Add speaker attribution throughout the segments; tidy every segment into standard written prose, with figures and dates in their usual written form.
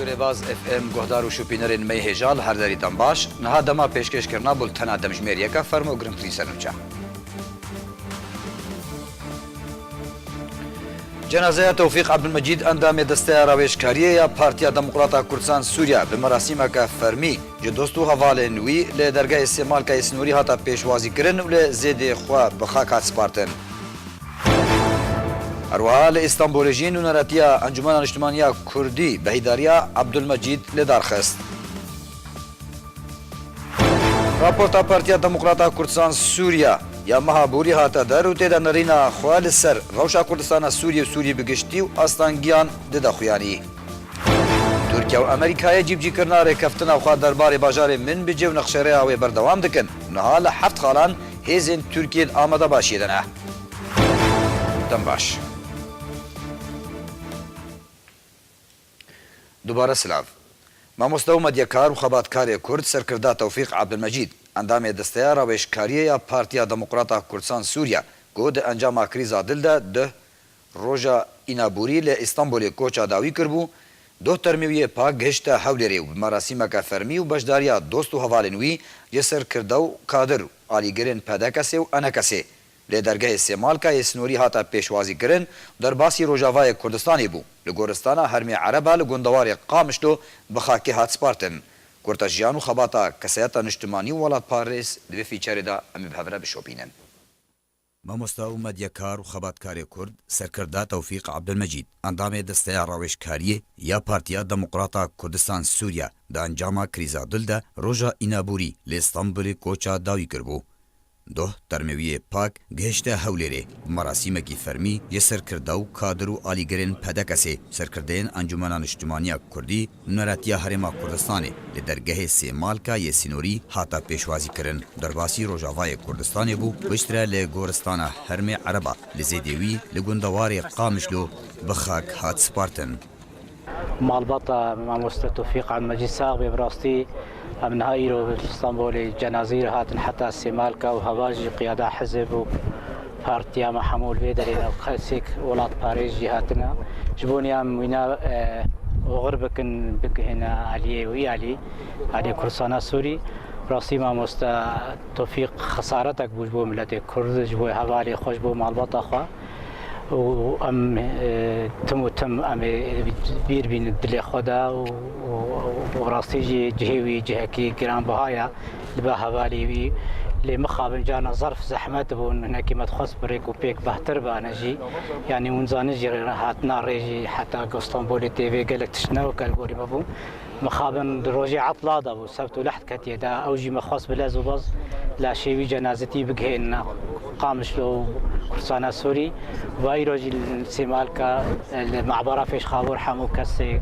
Speaker 1: شورێباز FM گۆهدار و شوپینەرên me hêjal her derîtan baş niha dema pêşkêşkirina bultena demjimêriyeke ferm û girintî serûçe. Cenazeya Tewfîq Abdulmecîd endamê desteya rawêşkariyê ya Partiya Demokrata Kurdistan Sûriya bi merasîmeke fermî ji dost û hevalên wî lê dergehê Sêmalkayê Sinûrî hata pêşwazîkirin û lê zêdê xwe bi xak hat spartin. Herwiha li İstanbolê jî nûneretiya Encûmena Niştimaniya Kurdî Behîdariya Abdulmecîd lê darxist. Raporta Partiya Demokrata Kurdistan Sûriya ya meha borî hate der û têde nirîna xwe li ser rewşa Kurdistana Sûriye û Sûriyê bi giştî û astangiyan dide xuyanî. Tirkiye û Amerîkayê cîbcîkirina rêkeftina xwe derbarê bajarê min bi cêw nexşereya wê berdewam dikin. Niha li heft xalan hêzên Tirkiyê amadebaşiyê de ne. Dem baş. Dubare silav. Mamoste û medyekar û xebatkarê Kurd serkirda Tewfîq Abdulmecîd endamê desteya rawêşkariyê ya Partiya Demokrata Kurdistan Sûriya got di encama krîza dil de duh roja înaborî li İstanbolê koça dawî kirbû, duh termê wî pak gihişte Hewlêrê û bi merasîmeke fermî û beşdariya dost û hevalên wî ji serkirda û kadir û alîgirên pedekesê û enekesê lê dergehê Sêmalkayê Sinûrî hata pêşwazîkirin derbasî Rojavayê Kurdistanê bû. Li goristana Hermê Ereba li gundewarê Qamişlo bi xakê hat spartin. Kurta jiyan û xebata keseyeta niştimanî û welat Parêz di vê fîçerê de em ê bi hev re bişopînin. Mamosta û medyekar û xebatkarê Kurd serkirda Tewfîq Abdulmecîd endamê desteya rawêşkariyê ya Partiya Demokrata Kurdistan Sûriya di encama krîza dil de roja înaborî li İstanbolê koça dawî kirbû. Duh termêwiyê pak gihişte Hewlêrê merasîmekî fermî ji serkirda û kadir û alîgirên pedekesê serkirdeyên Encûmena Niştimaniya Kurdî nûneretiya Herêma Kurdistanê li dergehê Sêmalkayê Sinûrî hata pêşwazîkirin. Derbasî Rojavayê Kurdistanê bû piştre lê goristana Hermê Ereba li zêdê wî li gundewarê Qamişlo bi xak hat spartin.
Speaker 2: Malbata Mamoste Tewfîq Abdulmecîd sağ bê bi rastî em niha îro İstanbolê cenazî hatin heta Sêmalka û heva jî qiyada hizb û Partiya me hemû li vê derê de kesek welat Parêz jî hatine ji bo em wîna oxir bikin bigihîne aliyê wî aliyê Kurdistana Sûrî. Rastî Mamoste Tewfîq xesaretek bû ji bo milletê Kurd ji bo hevalê xwe ji bo malbata xwe û em tim û tim em ê bîr bînin dilê xwe de û rastî jî cihê wî cihekî giranbihaya li ber hevalê wî lê mixabin cana zerf zehmet bûn hinekî me dixwest bi rêk û pêk behtir bane jî yanî hûn zanin jî hatina rê jî heta İstanbolê têvê gelek tiştnewek gorî me bû mixabin di rojê etla da bû sebt û leht ketiye de ew jî me xwest bi lez û baz laşê wî cenazetî bigihînin Qamişlo û Kurdistana Sûrî ve îro jî Sêmalka li mebera pêşxabûr hemû kesê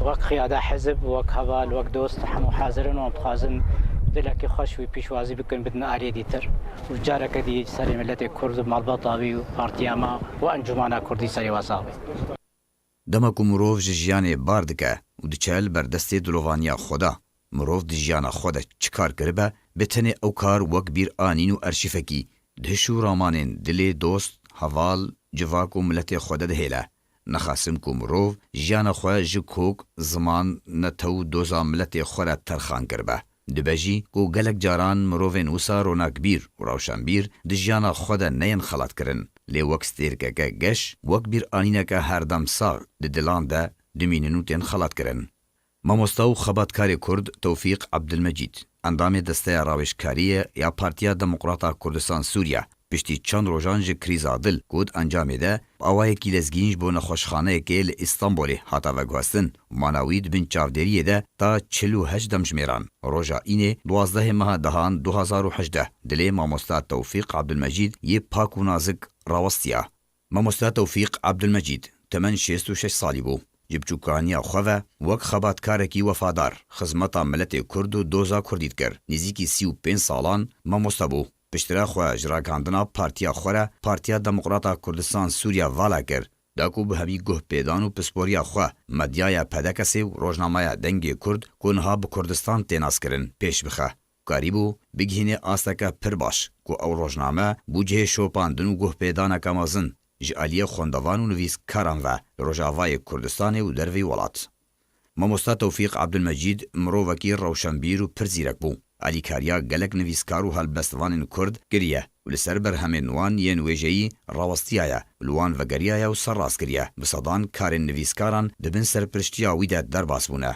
Speaker 2: wek xiyada hizb wek heval wek dost hemû hazirin û em dixwazin dilekî xweş wî pêşwazî bikin bidin aliyê dîtir û careke dî serê milletê Kurd malbata wî û partiya me û Encûmena Kurdî serê wesa wê.
Speaker 1: Dema ku mirov ji jiyanê bar dike û diçe li ber destê dilovaniya xwe de mirov di jiyana xwe de çi kar kiribe bi tenê ew kar wek bîr anîn û erşîfekî di hiş û ramanên dilê dost heval civak û milletê xwe de dihêle. Nexasim ku mirov jiyana xwe ji kok ziman netew û doza milletê xwe re terxan kiribe. Dibe jî ku gelek caran mirovên wisa ronakbîr û rawşenbîr di jiyana xwe de neyên xelatkirin lê wek stêrkeke geş wek bîr anîneke herdem sar di dilan de dimînin û tên xelatkirin. Mamosta û xebatkarê Kurd Tewfîq Abdulmecîd endamê desteya rawêşkariyê ya Partiya Demokrata Kurdistan Sûriya piştî çend rojan ji krîza dil got encamê de awayekî lezgîn ji bo nexweşxaneyekê li İstanbolê hata veguhestin û mana wî di bin çavderiyê de ta 48 demjimêran. Roja înê 12 meha dehan 2018 dilê Mamosta Tewfîq Abdulmecîd yê pak û nazik rawestiya. Mamosta Tewfîq Abdulmecîd temen 66 salî bû. Ji biçûkaniya xwe ve wek xebatkarekî wefadar xizmeta milletê Kurd û doza Kurdî dikir. Nêzîkî 35 salan mamoste bû. Piştira xwe ji ragandina partiya xwe re Partiya Demokrata Kurdistan Sûriya vala kir. Da ku bi hemî guhpêdan û pisporiya xwe medyaya pedekesê û rojnamaya dengê Kurd ku niha bi Kurdistan tê naskirin pêş bixe. Karî bû bigihîne asteke pir baş ku ew rojname bû cihê şopandin û guhpêdaneke mezin ji aliyê xwendevan û nivîskaran ve li Rojavayê Kurdistanê û dervê welat. مامۆستا تەوفیق عەبدولمەجید مرۆڤێکی ڕەوشەنبیر و پڕ زیرەک بوو. ئەلیکاریا گەلک نویسکار و هەڵبەستوانên کورد گریە و لەسەر بەرهەمên wan yên wêjeyî rawestiyaye li wan vegeriyaye û serrast kiriye. Bi sedan karên nivîskaran dibin serpiriştiya wî de derbas bûne.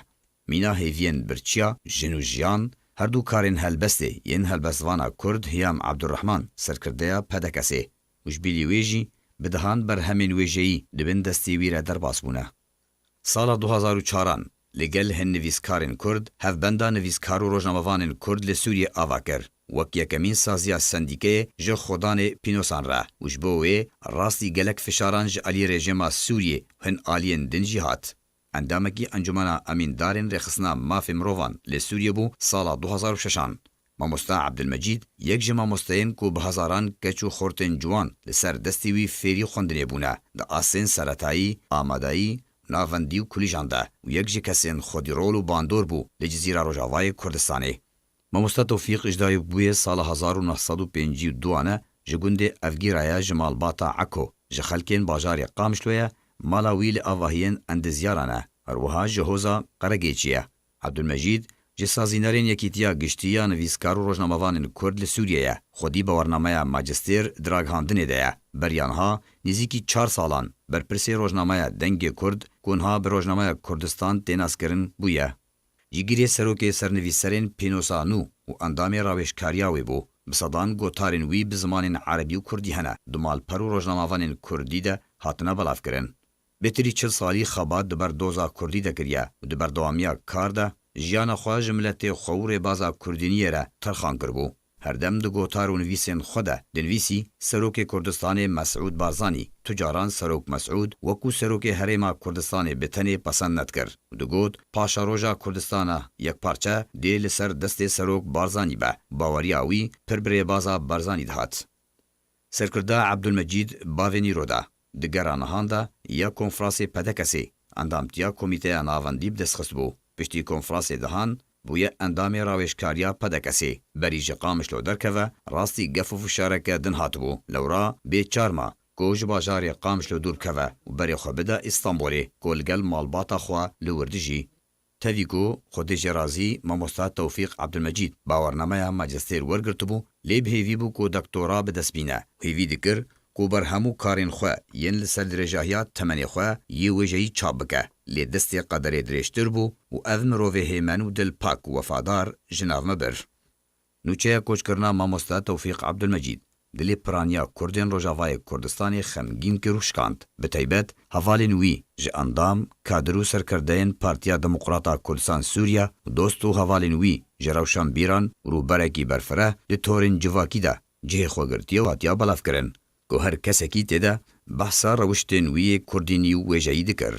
Speaker 1: Mîna hêviyên birçiya, jin û jiyan, herdû karên helbestê yên helbestvana Kurd Hiyam Abdurrahman serkirdeya pedekesê û ji bilî wê jî bi dihan berhemên wêjeyî dibin destê wî re derbas bûne. Sala 2004 li gel hin nivîskarên Kurd hevbenda nivîskar û rojnamevanên Kurd li Sûriyê ava kir wek yekemîn saziya sendîkeyê ji xwedanê pînosan re û ji bo wê rastî gelek fişaran ji aliyê rejima Sûriyê hin aliyên din jî hat. Endamekî Encumena Emîndarên Rêxistina Mafê Mirovan li Sûriyê bû sala 2006. Mamosta Abdulmecîd yek ji mamosteyên ku bi hezaran keç û xortên ciwan li ser destê wî fêrî xwendinê bûne di asên seretayî, amadayî, navendî û kulîjan de û yek ji kesên xwedîrol û bandor bû li Cizîra Rojavayê Kurdistanê. Mamosta Tewfîq ji dayî bûye sala 1952 ji gundê Evgîraya ji malbata Eko ji xelkên bajarê Qamişloyê mala wî li avahiyên endizyaran e herwiha ji hoza Qeregêçî ye. Abdulmecîd ji sazînerên Yekîtiya Giştî Nivîskar û Rojnamevanên Kurd li Sûriyeyê xwedî bawernameya Majistêr diraghandinê de ye. Beryanha nîzîkî 4 salan berpirsê rojnameya Dengê Kurd ku niha bi rojnameya Kurdistan tênaskirin bûye. Jîgirê serokê sernivîserên Pînosa Nû û endamê rawêjkariya wê bû. Bi sedan gotarên wî bi zimanên Erebî û Kurdî hene. Du malper û rojnamevanên Kurdî de hatine belavkirin. Bêtirî 40 salî xebat di ber doza Kurdî de kiriye û di berdewamiya kar de jiyana xwe ji miletê xwe û rêbaza Kurdîniyê re terxan kirbû. Herdem di gotar û nivîsên xwe de dinivîsî Serokê Kurdistanê Mesûd Barzanî, tu caran Serok Mesûd wekû Serokê Herêma Kurdistanê bi tenê pesend nedikir û digot paşa roja Kurdistana yekparçe dê li ser destê Serok Barzanî be. Baweriya wî pir bi rêbaza Barzanî dihat. Serkirda Abdulmecîd bavê Nîro de di gera nihan de ya konferansê pedekesê endamtiya Komîteya Navendî bi destxist bû. Piştî konferansê dihan bûye endamê rawêjkariya pedekesê. Berî ji Qamişlo derkeve rastî gef û fişareke din hatibû. Lewra bê çarma ku ji bajarê Qamişlo dûr bikeve û berê xwe bide Îstanbulê ku li gel malbata xwe li wir dijî. Tevî ku Xwedê jê razî Mamosta Tewfîq Abdulmecîd bawernameya Majistêr wergirtibû lê bihêvî bû ku doktora bi dest bîne. Hêvî dikir ku ber hemû karên xwe yên li ser dirêjahiya temenê xwe yê wêjeyî çap bike. Lê destê qederê dirêjtir bû û ev mirovê hêmen û dilpak û wefadar ji nav me bir. Nûçeya koçkirina Mamosta Tewfîq Abdulmecîd dilê piraniya Kurdên Rojavayê Kurdistanê xemgîn kir û şikand. Bi taybet hevalên wî ji endam, kadir û serkirdeyên Partiya Demokrata Kurdistan Sûriya û dost û hevalên wî ji rewşenbîran û rûberekî berfireh li torên civakî de cihê xwegirtiye û hatiya belavkirin ku her kesekî têde behsa rewiştên wî yê kurdînî û wêjeyî dikir.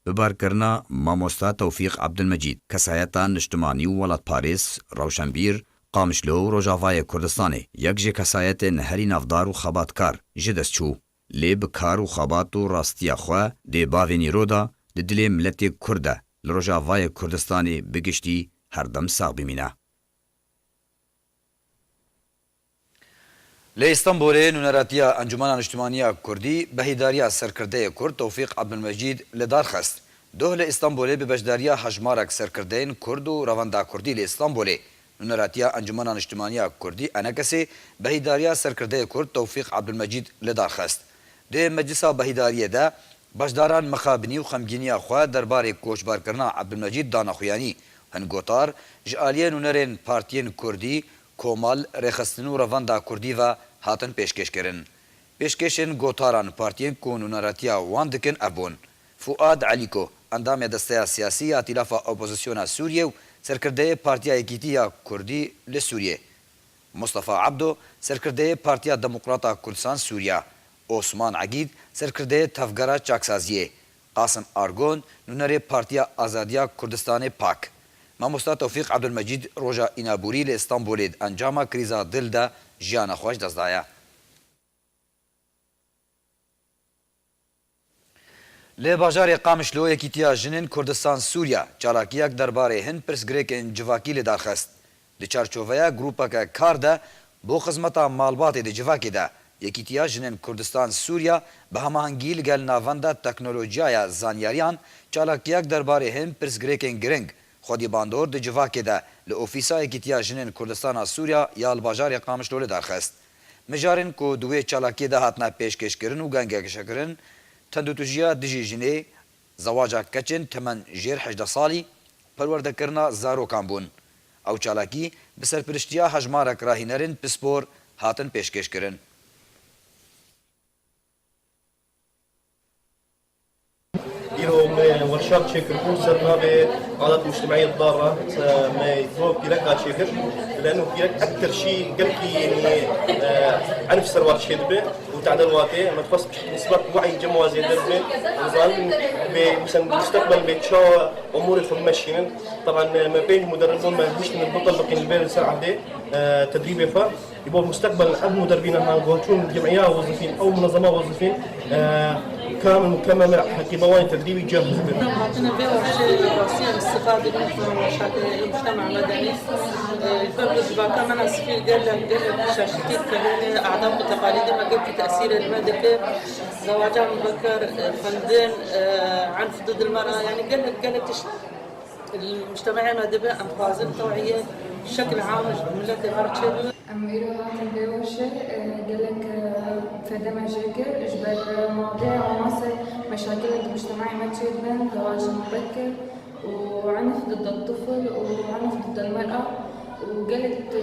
Speaker 1: Bi barkirina Mamosta Tewfîq Abdulmecîd kesayeta niştimanî û welatparêz, rewşenbîr, Qamişlo û Rojavayê Kurdistanê yek ji kesayetên herî navdar û xebatkar ji dest çû. Lê bi kar û xebat û rastiya xwe dê bavê Nîro da di dilê miletê Kurd de li Rojavayê Kurdistanê bi giştî herdem sax bimîne.
Speaker 3: Li Îstanbulê nûneratiya Encumena Niştimaniya Kurdî behîdariya serkirdeyê Kurd Tewfîq Abdulmecîd li dar xist. Doh li Îstanbulê bi beşdariya hejmarek serkirdeyên Kurd û rewenda Kurdî li Îstanbulê nûneratiya Encumena Niştimaniya Kurdî enekesê behîdariya serkirdeyê Kurd Tewfîq Abdulmecîd li dar xist. Di meclisa behîdariyê de beşdaran mixabinî û xemgîniya xwe derbarê koçbarkirina Abdulmecîd danaxuyanî hin gotar ji aliyê nûnerên partiyên Kurdî Komal, Rêxistin û rewenda Kurdî ve hatin pêşkêşkirin. Pêşkêşên gotaran partiyên ku nûneratiya wan dikin ev bûn. Fuad Alîko, endamê desteya siyasî ya Tîlafa Opozisyona Sûriyê û serkirdeyê Partiya Yekîtiya Kurdî li Sûriyê. Mustafa Abdo, serkirdeyê Partiya Demokrata Kurdistan Sûriya. Osman Agîd, serkirdeyê Tevgera Çaksaziyê. Qasım Argon, nûnerê Partiya Azadiya Kurdistanê Pak. Mamosta Tewfîq Abdulmecîd roja înaborî li Îstanbulê encama krîza dil de jiyana xwe ji dest daye. Li bajarê Qamişlo Yekîtiya Jinên Kurdistan Sûriya çalakiyek derbarê hin pirsgirêkên civakî li darxist. Di çarçoveya grûpeke kar de bo xizmeta malbatê di civakê de یکیتیا جنین کردستان سوریا به هماهنگی لگل ناوندا تکنولوژیایا زانیاریان چالاکیاک درباره هم پرسگریکن گرنگ خودی باندور د جواکه ده ل اوفیسا یکیتیا جنین کردستان سوریا یا الباجار قامش لول درخست مجارن کو دوی چالاکی ده هاتنا پیشکش کرن و گنگک شکرن تندوتوجیا دجی جنی زواجا کچن تمن جیر 18 سالی پرورده کرنا زارو کامبون او چالاکی بسر پرشتیا هجمارک راهینرین پسپور هاتن پیشکش کرن
Speaker 4: يديروا ورشات شكر سرنا بعادات مجتمعية ضارة ما يتوب كيلك شكر لأنه كيلك أكثر شيء قلقي يعني عنف سروات شدبة وتعدلواته ما تخص نسبة وعي جموع زي دربة نظام مثلا مستقبل بيتشا أمور ماشيين طبعا ما بين المدربون ما مش من البطل لكن البير سرعة تدريبه فا يبقى المستقبل أب مدربين هنقولون جمعيات وظيفين أو منظمات وظيفين كامل مكمل حكي بواني تدريبي جاهز به.
Speaker 5: عطينا بها ورشة راسية الاستفادة من مشاكل المجتمع المدني. الفرق بقى كمان سفير قال شاشتين كمان أعضاء وتقاليد ما قلت تأثير المادة زواجها مبكر فندين عنف ضد المرأة يعني قال المجتمع المدني أنفاظ توعية بشكل عام ملة المرأة.
Speaker 6: أميرو هاتن بورشة قال لك فدا مشاكل إجبار مواضيع وعناصر مشاكل المجتمع ما تشيبن زواج مبكر وعنف ضد الطفل وعنف ضد المرأة وقالت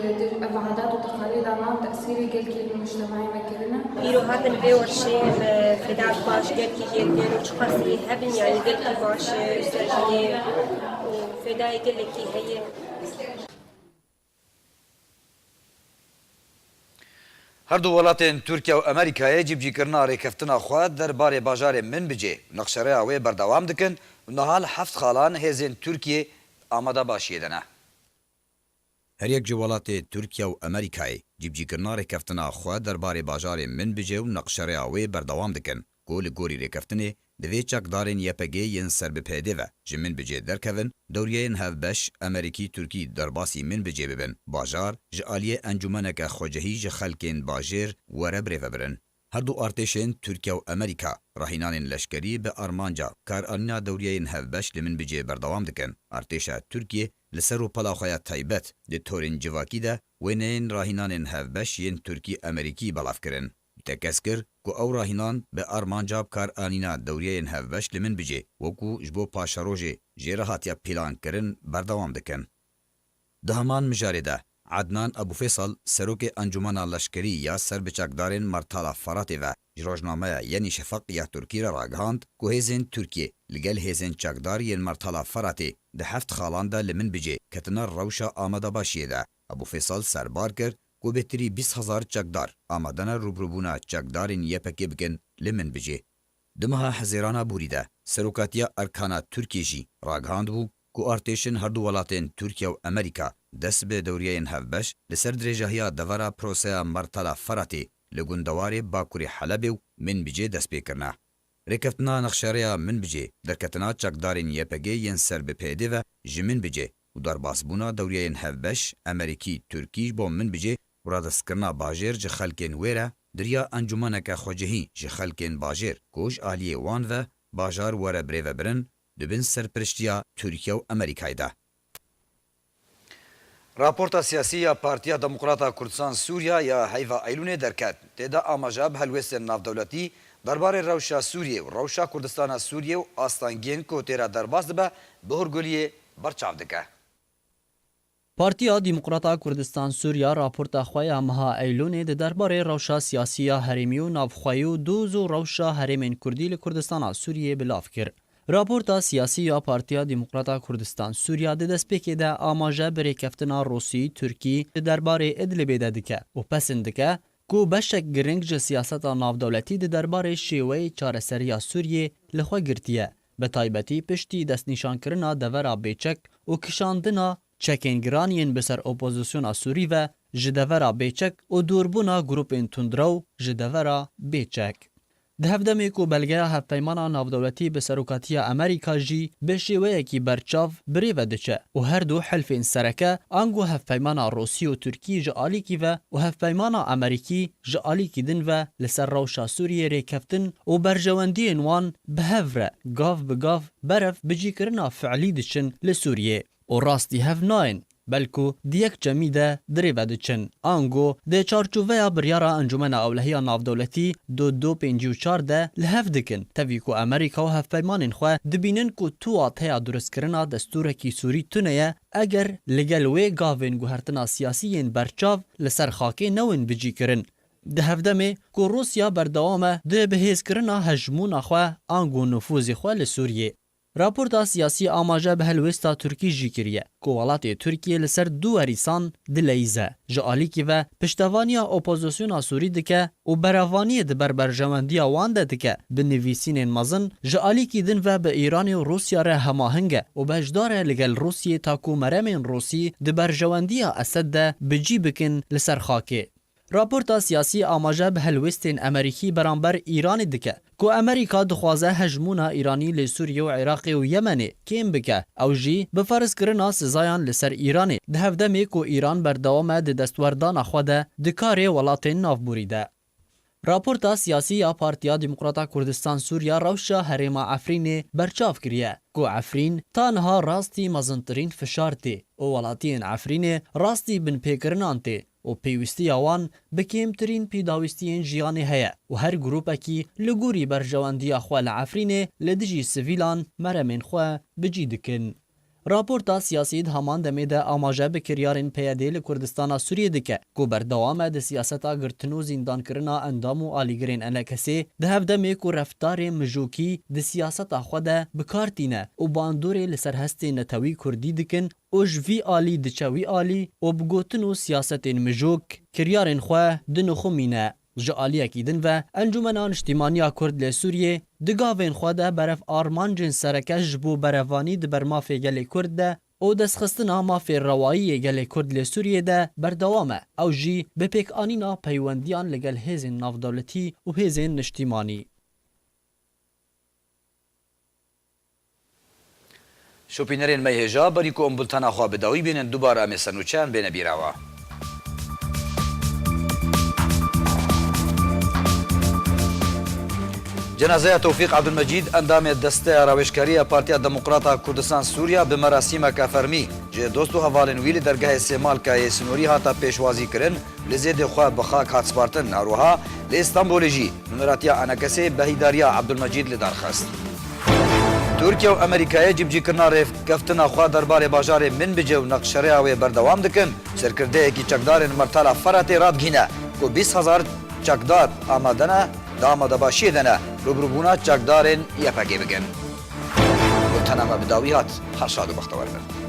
Speaker 6: عادات وتقاليد عن تأثيري قال المجتمعي مكرنا.
Speaker 7: إيرو هاتن بورشة فدا باش قال كي يديروا شخصي هبن يعني قال باش سجني وفدا قال لك هي
Speaker 3: هر دو ولاتین ترکیه و امریکا جیبجی کرنا ریکفتنا خواد در باره باجار من بجه نقشره اوی بردوام دکن و نهال 7 خالان هزین ترکیه آماده باشیه دنه. هر یک جوالات ترکیه و امریکا جیبجی کرنا ریکفتنا خواد در باره باجار من بجه و نقشره اوی بردوام دکن گول گوری ریکفتنه دوی چکدارین یپگی ین سر بپیده و جمن بجه درکوین دوریین هفبش امریکی ترکی درباسی من بجه ببن باجار جعالی انجمنک خوجهی جخلکین باجر وره بریو برن. هر دو ارتشین ترکیه و امریکا راهینان لشکری به آرمانجا کارآنیا دوریین هفبش لمن بجه بردوام دکن. ارتشا ترکیه لسر و پلاخویا تایبت ده تورین جواکی ده وینین راهینان هفبش ین ترکی امریکی بلاف کرن. تکسکر کو او راهینان به آرمانجاب کار آنینا دوریین هفبش لمن بجه وکو جبو پاشاروژه جیره هاتیا پیلان کرن بردوام دکن. دهمان مجارده عدنان ابو فیصل سروک انجمن لشکری یا سربچکدارین مرتالا فراتی و جروجنامه یعنی شفق یا ترکی را راگهاند که هزین ترکیه لگل هزین چکدار ین مرتالا فراتی ده 7 خالان ده لمن بجه کتنا روشا آمده باشیه ده. ابو فیصل سربار کرد کو بهتری 20,000 چکدار آمدن روبروبونا چکدارین یپکی بگن لمن بجه. دمها حزیرانا بوریده سروکاتیا ارکانا ترکیه جی راگهاند بو کو ارتشن هر دو ولاتین ترکیه و امریکا دست به دوریین هفبش لسر درجهیا دورا پروسیا مرتلا فراتی لگوندواری باکوری حلب و من بجه دست بکرنه. رکفتنا نقشاریا من بجه درکتنا چکدارین یپگی ین سر بپیده و جمن بجه و در باسبونا دوریین هفبش امریکی ترکیش با من بجه ورادسکرنا باجر جه خلکین ویره دریا انجمنک خوجهی جه خلکین باجر کوش آلیه وان و باجار وره بریو برن دبن سرپرشتیا ترکیه و امریکای ده. راپورتا سیاسی یا پارتیا دموکراتا کردستان سوریا یا حیفا ایلون درکت تیدا آماجاب هلوست نافدولتی درباره روشا سوریه و روشا کردستان سوریه و آستانگین کو تیرا درباز دبه بهرگولیه برچاو دکه.
Speaker 8: پارتیا دیموکراتا کردستان سوریا راپورتا خواه مها ایلونه ده درباره روشا سیاسی هریمی و نافخوایی و دوز و روشا هریمین کردی لکردستان سوریه بلاف کرد. راپورتا سیاسی یا پارتیا دیموکراتا کردستان سوریا ده دسپیکی ده آماجه بریکفتنا روسی ترکی ده درباره ادلبه ده دکه و پسند دکه کو بشک گرنگ جه سیاستا نافدولتی ده درباره شیوه چارسریا سوریه لخوا گرتیه به تایبتی پشتی دست نشان کرنا دورا بیچک و کشاندنا چکینگرانین بسر اپوزیسیون سوری و جدورا بیچک و دوربونا گروپین تندرو جدورا بیچک. Di hevdemê ku belgeya hevpeymana navdewletî bi serokatiya Amerîka jî bi şêweyekî berçav birêve diçe û her du helfên sereke ango hevpeymana Rûsî û Tirkî ji alîkî ve û hevpeymana Amerîkî ji alîkî din ve li ser rewşa Sûriyê rêkeftin û berjewendiyên wan bi hev re gav bi gav beref bicîkirina fiعlî diçin li Sûriyê û rastî hev nayên belku di yek cemî de dirêve diçin. Ango dê çarçoveya biryara Encûmena Ewlehiya Navdewletî 2254 de li hev dikin tevî ku Amerîka û hevpeymanên xwe dibînin ku tuwa têya durustkirina destûrekî Sûrî tune ye eger li gel wê gavên guhertina siyasî berçav li ser xakê newin bicîkirin. Di hevdemê ku Rûsya berdewam e di bihêzkirina hejmûna xwe ango nüfuzê xwe li Sûriyê. Raporta siyasî amaje bi helwesta Tirkî jî kiriye ku welatê Tirkiye li ser du werîsan dileyîze ji alîkî ve piştevaniya opozisyona Sûrî dike û berevaniyê di ber berjewendiya wan de dike bi nivîsînên mezin ji alîkî din ve bi Îranê û Rûsya re hemahing e û bejdar e li gel Rûsyê ta ku meremên Rûsî di berjewendiya Esed de bicî bikin li ser xakê. Raporta siyasî amaje bi helwestên Amerîkî beramber Îranê dike ku Amerîka dixwaze hejmûna Îranî li Sûriye û Iraqê û Yemenê kêm bike ew jî bi farizkirina sizayan li ser Îranê di hevdemê ku Îran berdewam e di destwerdana xwe de di karê welatên navborî de. Raporta siyasî ya Partiya Demokrata Kurdistan Sûriya rewşa herêma Efrînê berçav kiriye ku Efrîn tanha rastî mezintirîn fişar tê û welatiyên Efrînê rastî binpêkirinan tê û pêwîstiya wan bi kêmtirîn pîdawîstiyên jiyanê heye û her grûpekî li gorî berjewendiya xwe li Efrînê li dijî sivîlan meremên xwe bicî dikin. Raporta siyasî di heman demê de amaje bi kiryarên PYD li Kurdistana Sûriyê dike ku berdewam e di siyaseta girtin û zîndankirina endam û alîgirên enekesê di hevdemê ku reftarên mijûkî di siyaseta xwe de bikartîne û bandorê li ser hestê netewî Kurdî dikin û ji vî alî diçe wî alî û bi gotin û siyasetên mijûk kiryarên xwe dinixumîne. Ji aliyekî din ve Encûmena Niştimaniya Kurd lê Sûriyê di gavên xwe de beref armancên sereke ji bo berevanî di ber mafê gelê Kurd de û destxistina mafê rewayiyê gelê Kurd lê Sûriyê de berdewam e ew jî bi pêkanîna peywendiyan li gel hêzên navdewletî û hêzên niştimanî.
Speaker 3: Şopînerên me hêja berî ku em bultena xwe bi dawî bînin dubar em ê senûçeyan bêne bîrawa. Cenazeya Tevfîq Abdulmecîd endamê desteya rawêşkariya Partiya Demokrata Kurdistan Sûriya bi merasîmeka fermî ji dost û hevalên wî li dergehê Sêmalkayê Sinûrî hata pêşwazî kirin li zêdê xwe bi xak hat spartin haroha li Îstanbulê jî numeratiya enekesê behîdariya Abdulmecîd li darxist. Türkiye û Amerîkayê cibcîkirina rêvkeftina xwe derbarê bajarê min bice û neqşereya wê berdewam dikin serkirdeyekî çekdarên Mertala Feratê radgîne ku 20,000 çekdar amade ne damadebashiyê de ne rûbirûbûna çekdarên YPG bikin. Bultena me bi dawî hat her şad û bextewar bin.